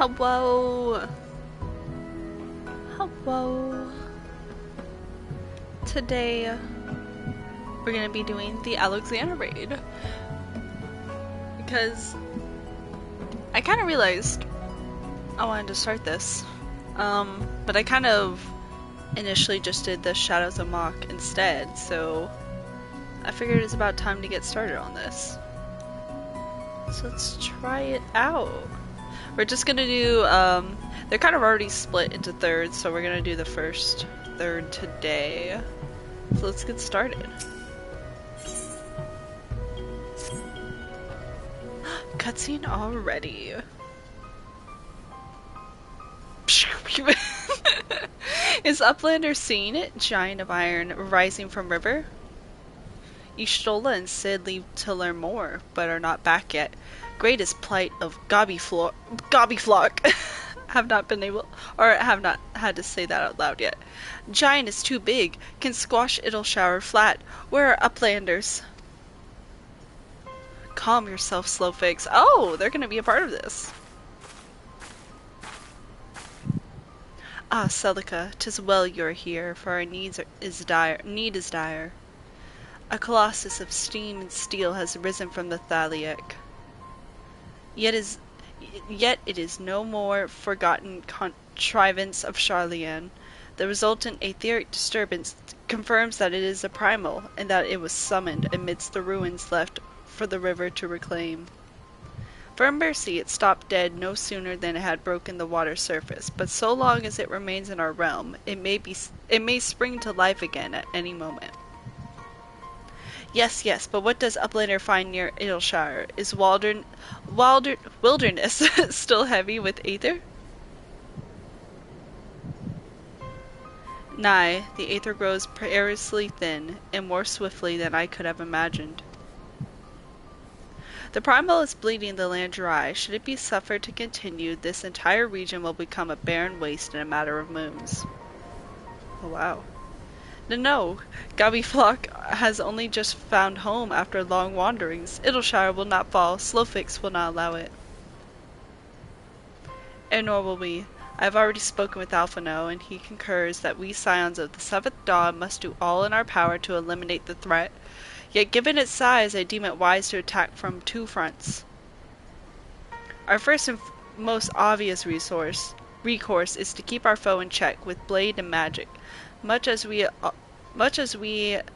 Hello. Hello. Today we're gonna be doing the Alexander raid because I kind of realized I wanted to start this, but I kind of initially just did the Shadows of Mach instead, so I figured it's about time to get started on this. So let's try it out. We're just gonna do, they're kind of already split into thirds, so we're gonna do the first third today. So let's get started. Cutscene already. Is Uplander seeing it? Giant of Iron rising from river? Y'shtola and Cid leave to learn more, but are not back yet. Greatest plight of Gobbyflock have not been able, or have not had to say that out loud yet. Giant is too big, can squash It'll-shower flat. Where are Uplanders? Calm yourself, Slowfix. Oh, they're gonna be a part of this. Ah, Celica, 'tis well you are here, for our need is dire. A colossus of steam and steel has risen from the Thaliac. Yet it is no more forgotten contrivance of Charlian. The resultant etheric disturbance confirms that it is a primal, and that it was summoned amidst the ruins left for the river to reclaim. For mercy, it stopped dead no sooner than it had broken the water surface, but so long as it remains in our realm, it may spring to life again at any moment. Yes, but what does Uplander find near It'leshire? Is wilderness still heavy with aether? Nay, the aether grows precariously thin, and more swiftly than I could have imagined. The primal is bleeding the land dry. Should it be suffered to continue, this entire region will become a barren waste in a matter of moons. Oh wow. No, Gobbyflock has only just found home after long wanderings. It'leshire will not fall. Slowfix will not allow it. And nor will we. I have already spoken with Alphino, and he concurs that we scions of the Seventh Dawn must do all in our power to eliminate the threat. Yet given its size, I deem it wise to attack from two fronts. Our first and most obvious recourse is to keep our foe in check with blade and magic, much as we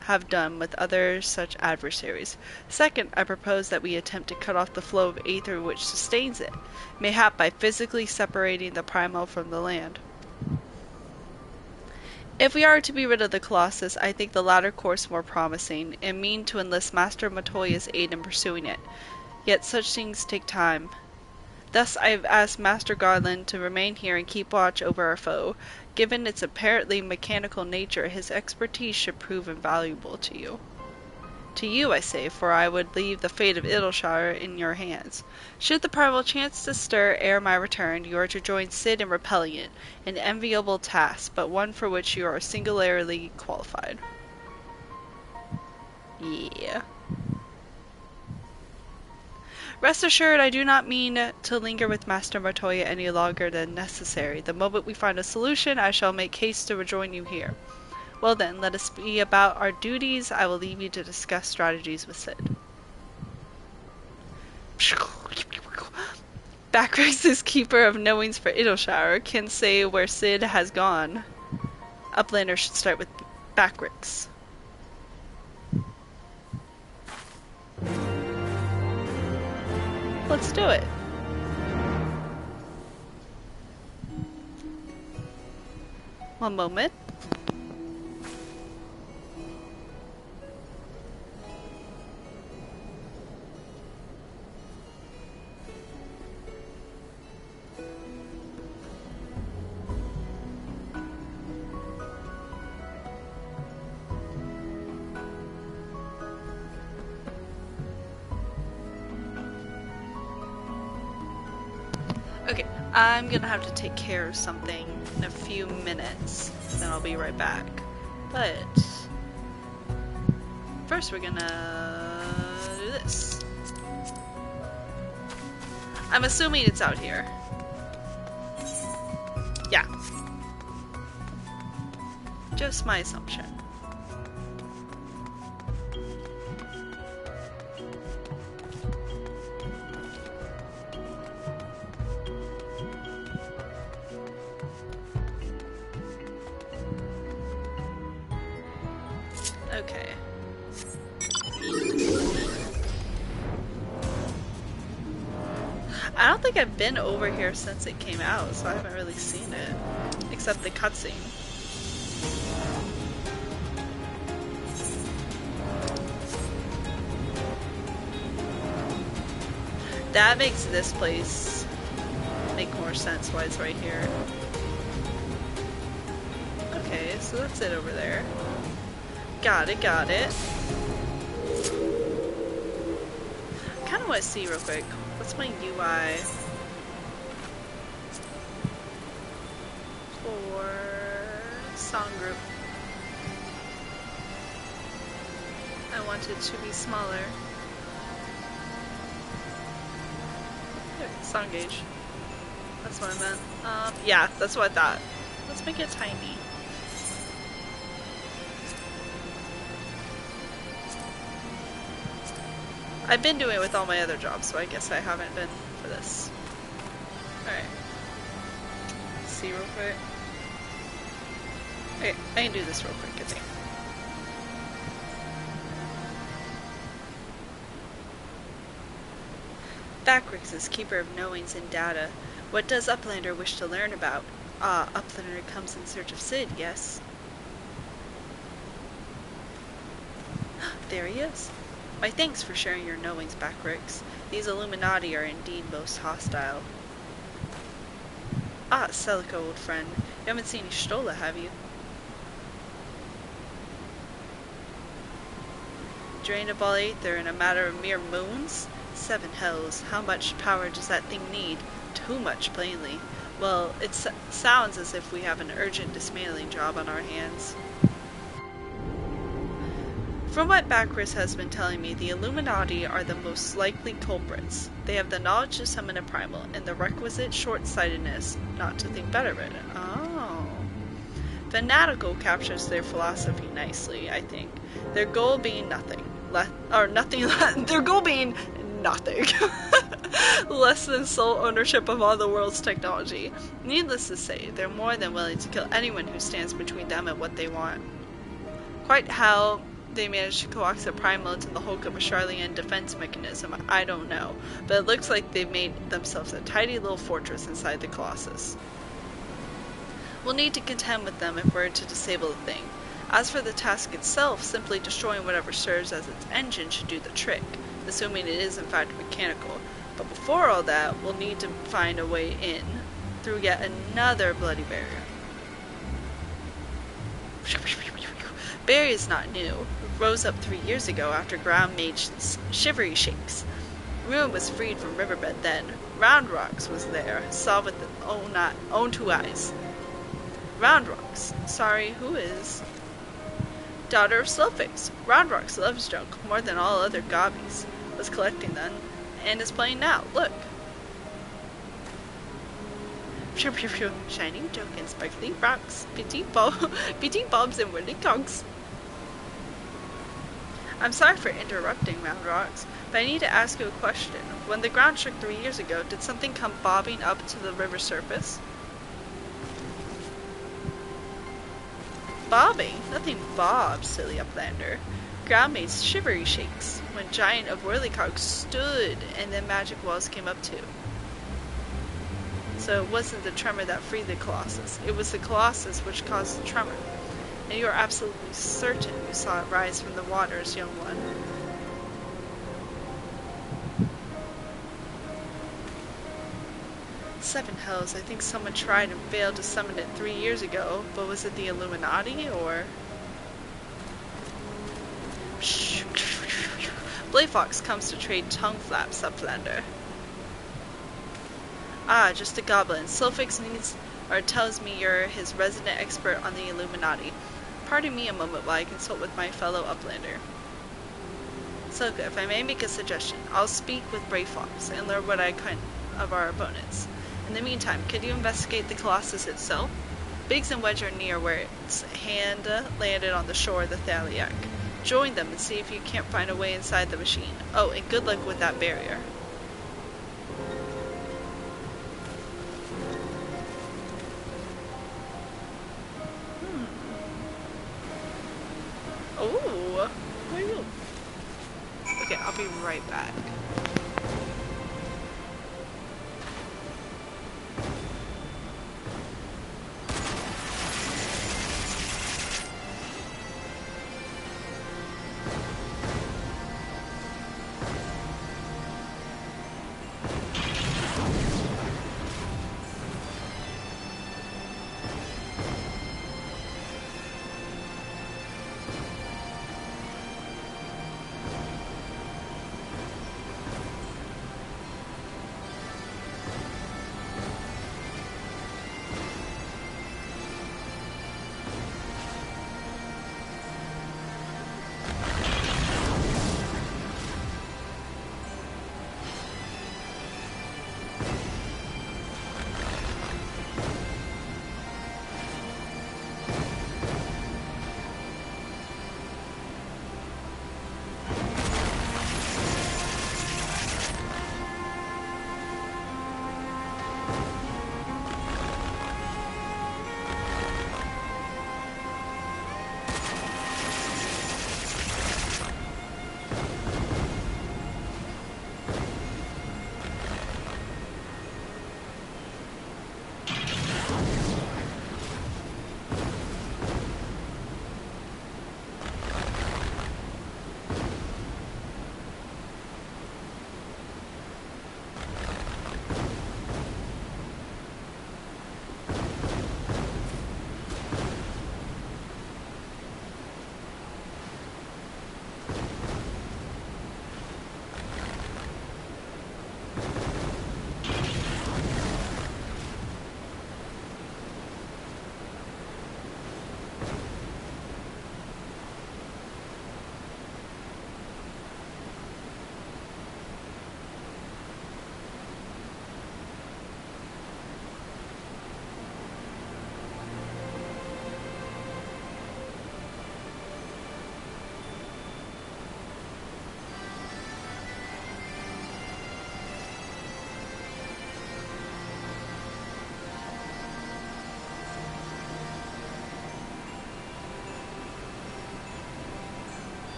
have done with other such adversaries. Second, I propose that we attempt to cut off the flow of aether which sustains it, mayhap by physically separating the primal from the land. If we are to be rid of the Colossus, I think the latter course more promising, and mean to enlist Master Matoya's aid in pursuing it. Yet such things take time. Thus I have asked Master Garland to remain here and keep watch over our foe. Given its apparently mechanical nature, his expertise should prove invaluable to you. To you, I say, for I would leave the fate of It'leshire in your hands. Should the primal chance to stir ere my return, you are to join Cid in repelling it, an enviable task, but one for which you are singularly qualified. Yeah. Rest assured, I do not mean to linger with Master Matoya any longer than necessary. The moment we find a solution, I shall make haste to rejoin you here. Well then, let us be about our duties. I will leave you to discuss strategies with Cid. Backrix is keeper of knowings for It'leshire, can say where Cid has gone. Uplander should start with Backrix. Let's do it. One moment. Okay, I'm gonna have to take care of something in a few minutes, then I'll be right back. But first we're gonna do this. I'm assuming it's out here. Yeah. Just my assumption. Okay. I don't think I've been over here since it came out, so I haven't really seen it. Except the cutscene. That makes this place make more sense why it's right here. Okay, so that's it over there. Got it, got it. I kinda wanna see real quick. What's my UI for song group? I want it to be smaller. There, song gauge. That's what I meant. Yeah, that's what I thought. Let's make it tiny. I've been doing it with all my other jobs, so I guess I haven't been for this. Alright. See real quick. Okay, I can do this real quick, I think. Backrix is keeper of knowings and data. What does Uplander wish to learn about? Ah, Uplander comes in search of Sid, yes? There he is. My thanks for sharing your knowings, Backrix. These Illuminati are indeed most hostile. Ah, Celica, old friend. You haven't seen Stola, have you? Drained of all Aether in a matter of mere moons? 7 hells. How much power does that thing need? Too much, plainly. Well, it sounds as if we have an urgent dismantling job on our hands. From what Backrix has been telling me, the Illuminati are the most likely culprits. They have the knowledge to summon a primal, and the requisite short-sightedness not to think better of it. Oh. Fanatical captures their philosophy nicely, I think. Their goal being nothing. Their goal being nothing. Less than sole ownership of all the world's technology. Needless to say, they're more than willing to kill anyone who stands between them and what they want. Quite how they managed to coax a primal into the hulk of a Charlian defense mechanism, I don't know, but it looks like they've made themselves a tidy little fortress inside the Colossus. We'll need to contend with them if we're to disable the thing. As for the task itself, simply destroying whatever serves as its engine should do the trick, assuming it is in fact mechanical. But before all that, we'll need to find a way in, through yet another bloody barrier. Barrier is not new. It rose up 3 years ago after ground made shivery shakes. Ruin was freed from riverbed then. Round Rocks was there, saw with own 2 eyes. Round Rocks. Sorry, who is? Daughter of Slowface. Round Rocks loves junk more than all other gobbies. Was collecting them, and is playing now. Look. Shiny junk and sparkly rocks, petite bobs and woolly cogs. I'm sorry for interrupting, Round Rocks, but I need to ask you a question. When the ground shook 3 years ago, did something come bobbing up to the river surface? Bobbing? Nothing bobs, silly Uplander. Ground made shivery shakes when Giant of Whirlycock stood and then magic walls came up too. So it wasn't the tremor that freed the Colossus. It was the Colossus which caused the tremor. And you are absolutely certain you saw it rise from the waters, young one. Seven hells, I think someone tried and failed to summon it 3 years ago, but was it the Illuminati, or... Blayfox comes to trade tongue flaps, Uplander. Ah, just a goblin. Sulfix needs, or tells me you're his resident expert on the Illuminati. Pardon me a moment while I consult with my fellow Uplander. Soka, if I may make a suggestion, I'll speak with Blayfox and learn what I can of our opponents. In the meantime, could you investigate the Colossus itself? Biggs and Wedge are near where its hand landed on the shore of the Thaliac. Join them and see if you can't find a way inside the machine. Oh, and good luck with that barrier. Oh, where are you? Okay, I'll be right back.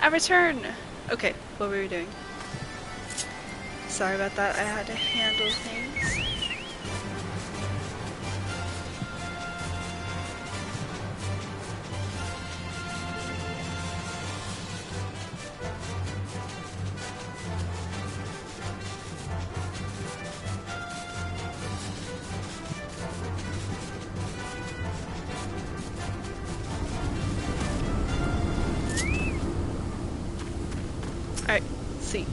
I return! Okay, what were we doing? Sorry about that, I had to handle things. Alright, see.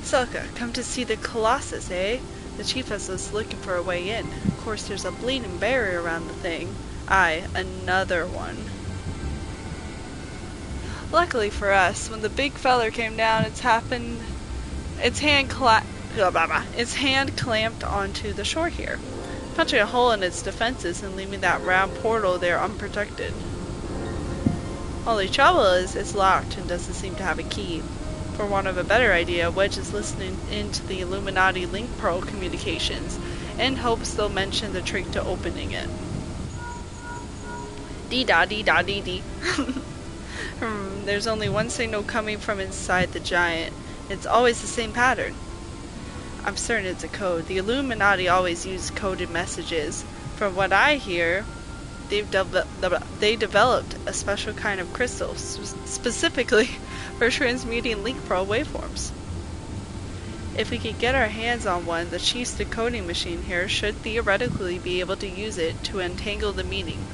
Celica, come to see the Colossus, eh? The chief has us looking for a way in. Of course, there's a bleeding barrier around the thing. Aye, another one. Luckily for us, when the big feller came down, its hand clamped onto the shore here, punching a hole in its defenses and leaving that round portal there unprotected. Only trouble is, it's locked and doesn't seem to have a key. For want of a better idea, Wedge is listening into the Illuminati link pearl communications in hopes they'll mention the trick to opening it. Dee-da-dee-da-dee-dee. There's only one signal coming from inside the giant. It's always the same pattern. I'm certain it's a code. The Illuminati always use coded messages. From what I hear, they developed a special kind of crystal, specifically for transmuting link pearl waveforms. If we could get our hands on one, the chief's decoding machine here should theoretically be able to use it to untangle the meaning.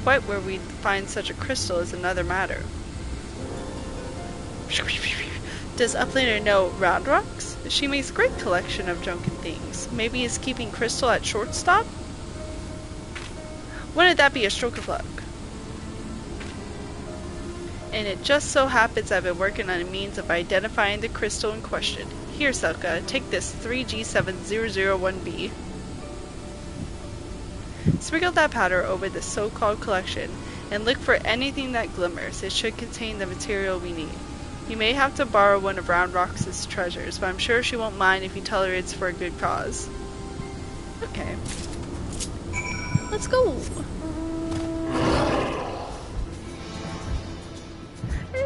Quite where we'd find such a crystal is another matter. Does Uplander know Round Rocks? She makes a great collection of junk and things. Maybe he's keeping Crystal at shortstop? Wouldn't that be a stroke of luck? And it just so happens I've been working on a means of identifying the crystal in question. Here, Selka, take this 3G7001B. Sprinkle that powder over the so-called collection, and look for anything that glimmers. It should contain the material we need. You may have to borrow one of Round Rock's treasures, but I'm sure she won't mind if you tell her it's for a good cause. Okay. Let's go!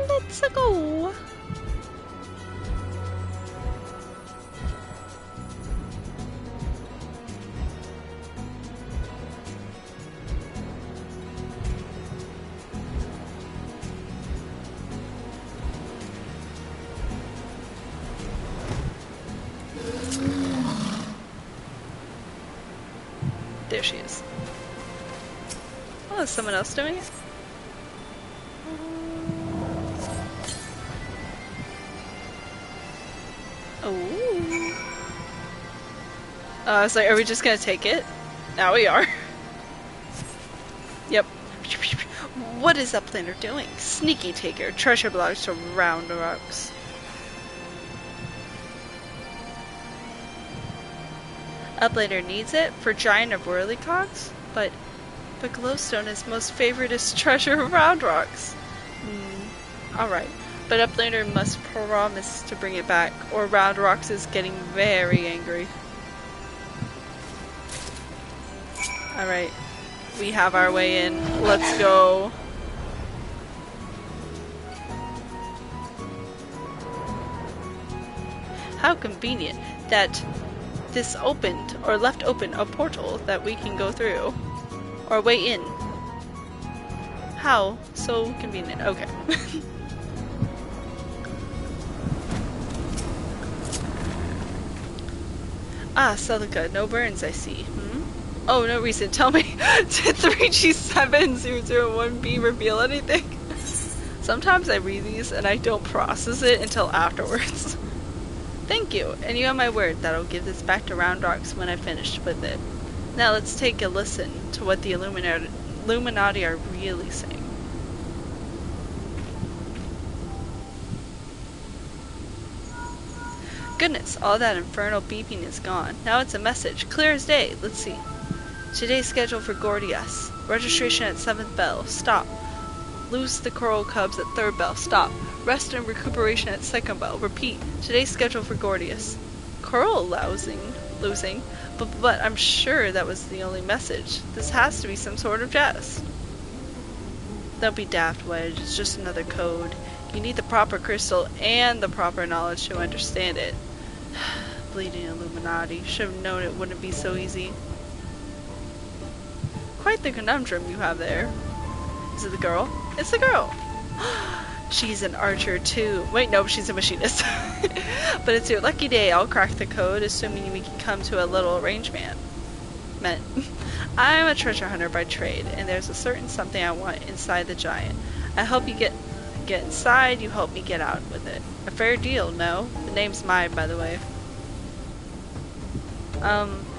Let's go! There she is. Oh, is someone else doing it? Oh. I was like, are we just gonna take it? Now we are. Yep. What is Uplander doing? Sneaky taker. Treasure belongs to Round Rocks. Uplander needs it for Giant of Whirlycogs, but glowstone is most favoritist treasure of Round Rocks. Alright, but Uplander must promise to bring it back, or Round Rocks is getting very angry. Alright, we have our way in. Let's go. How convenient that this opened, or left open, a portal that we can go through. Or way in. How? So convenient. Okay. Ah, Celica, no burns I see. Oh, no reason. Tell me, did 3G7001B reveal anything? Sometimes I read these and I don't process it until afterwards. Thank you, and you have my word that I'll give this back to Round Rocks when I finish with it. Now let's take a listen to what the Illuminati are really saying. Goodness, all that infernal beeping is gone. Now it's a message, clear as day. Let's see. Today's schedule for Gordias. Registration at 7th bell. Stop. Loose the coral cubs at 3rd bell. Stop. Rest and recuperation at 2nd bell. Repeat. Today's schedule for Gordias. Coral losing, but I'm sure that was the only message. This has to be some sort of jest. Don't be daft, Wedge. It's just another code. You need the proper crystal and the proper knowledge to understand it. Bleeding Illuminati. Should have known it wouldn't be so easy. Quite the conundrum you have there. Is it the girl? It's the girl! She's an archer too. Wait, no, she's a machinist. But it's your lucky day. I'll crack the code, assuming we can come to a little arrangement. I'm a treasure hunter by trade, and there's a certain something I want inside the giant. I help you get inside, you help me get out with it. A fair deal, no? The name's mine, by the way.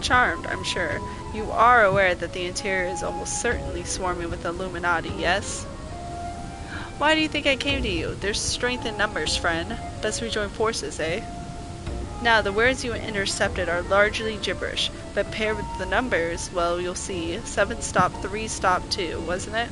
Charmed, I'm sure. You are aware that the interior is almost certainly swarming with Illuminati, yes? Why do you think I came to you? There's strength in numbers, friend. Best we join forces, eh? Now, the words you intercepted are largely gibberish, but paired with the numbers, well, you'll see. 7 stop 3 stop 2, wasn't it?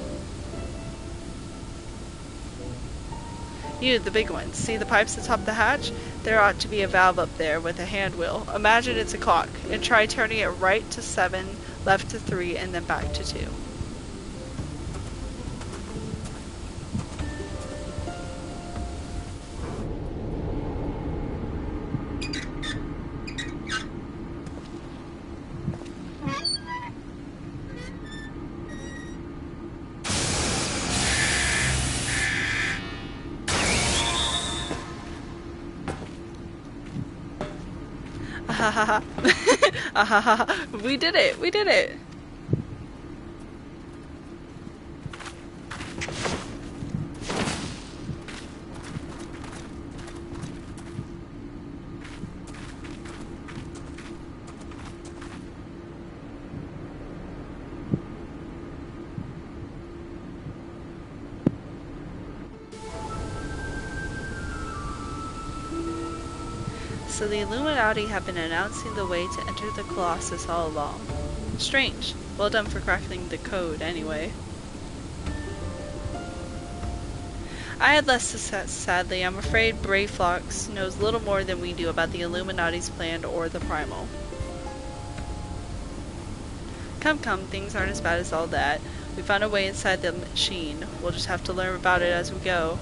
You, the big one. See the pipes atop the hatch? There ought to be a valve up there with a hand wheel. Imagine it's a clock, and try turning it right to 7, left to 3, and then back to 2. We did it! We did it! So the Illuminati have been announcing the way to enter the Colossus all along. Strange. Well done for cracking the code, anyway. I had less success, sadly. I'm afraid Brayflox knows little more than we do about the Illuminati's plan or the Primal. Come, things aren't as bad as all that. We found a way inside the machine. We'll just have to learn about it as we go.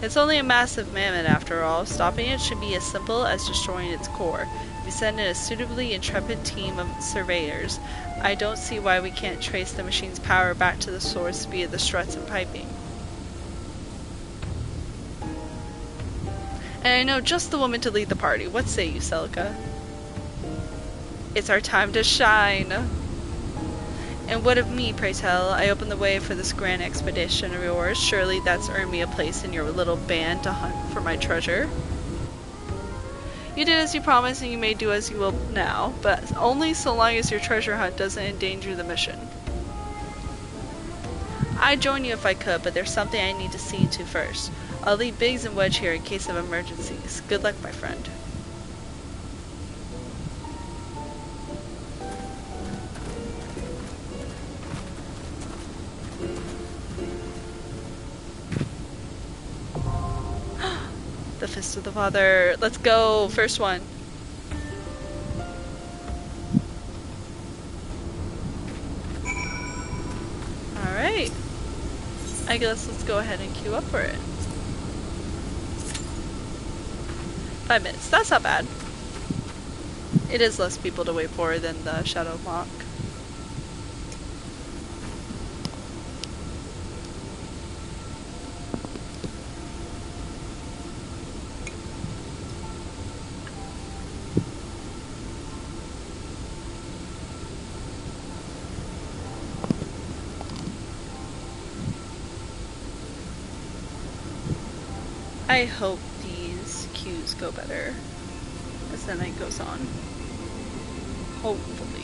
It's only a massive mammoth after all. Stopping it should be as simple as destroying its core. If we send in a suitably intrepid team of surveyors, I don't see why we can't trace the machine's power back to the source via the struts and piping. And I know just the woman to lead the party. What say you, Celica? It's our time to shine. And what of me, pray tell? I opened the way for this grand expedition of yours. Surely that's earned me a place in your little band to hunt for my treasure. You did as you promised, and you may do as you will now, but only so long as your treasure hunt doesn't endanger the mission. I'd join you if I could, but there's something I need to see to first. I'll leave Biggs and Wedge here in case of emergencies. Good luck, my friend. The Fist of the Father. Let's go. First one. Alright. I guess let's go ahead and queue up for it. 5 minutes. That's not bad. It is less people to wait for than the Shadow Mock. I hope these queues go better as the night goes on. Hopefully.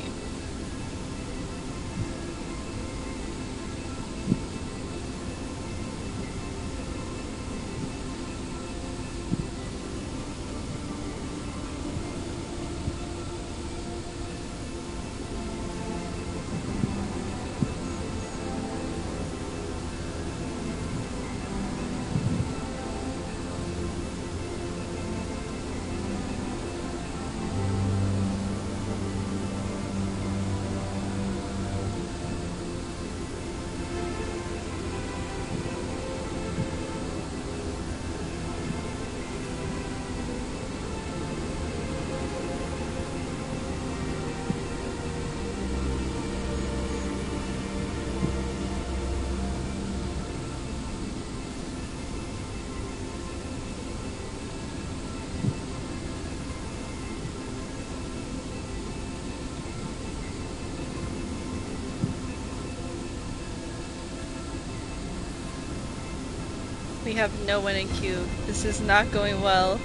We have no one in queue. This is not going well.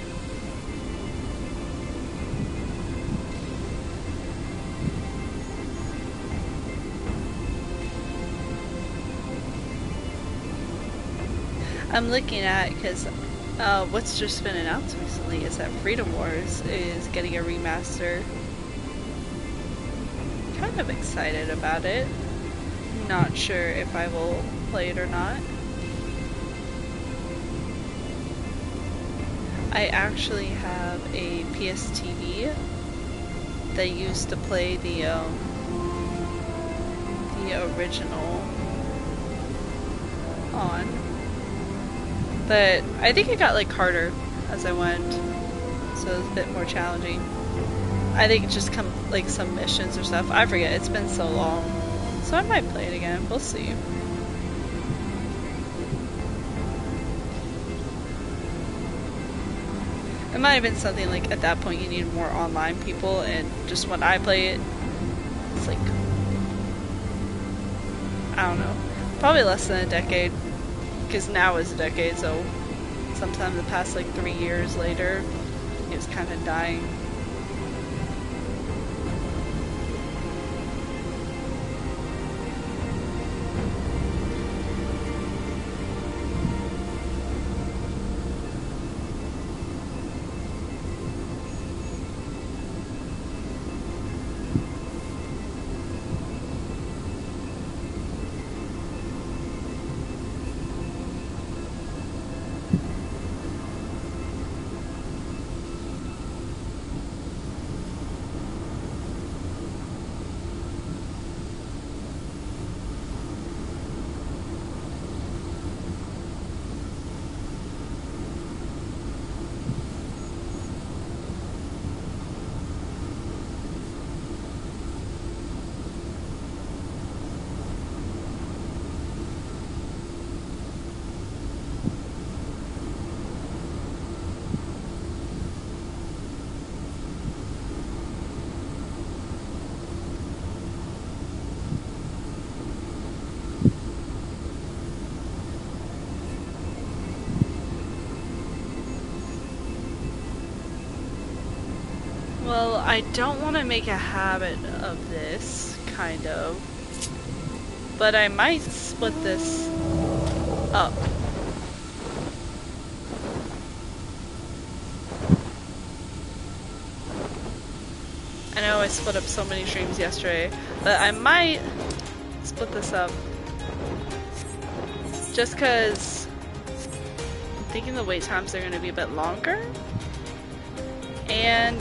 I'm looking at, because what's just been announced recently is that Freedom Wars is getting a remaster. Kind of excited about it. Not sure if I will play it or not. I actually have a PSTV that used to play the original on, but I think it got like harder as I went, so it was a bit more challenging. I think it just come like some missions or stuff. I forget. It's been so long, so I might play it again. We'll see. It might have been something like at that point you need more online people, and just when I play it, it's like, I don't know, probably less than a decade, because now is a decade, so sometime the past like 3 years later, it was kind of dying. Well, I don't want to make a habit of this, kind of, but I might split this up. I know I split up so many streams yesterday, but I might split this up just because I'm thinking the wait times are going to be a bit longer. And,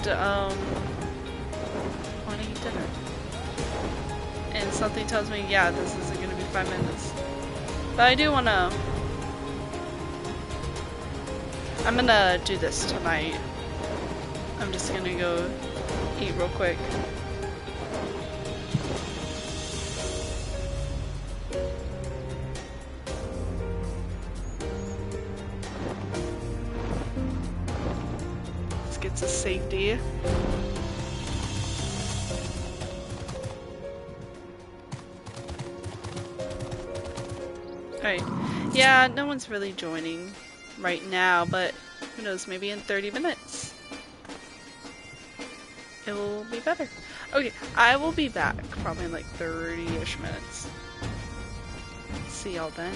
want to eat dinner. And something tells me, yeah, this isn't going to be 5 minutes. But I do want to... I'm going to do this tonight. I'm just going to go eat real quick. To safety. Alright. Yeah, no one's really joining right now, but who knows, maybe in 30 minutes it will be better. Okay, I will be back probably in like 30-ish minutes. See y'all then.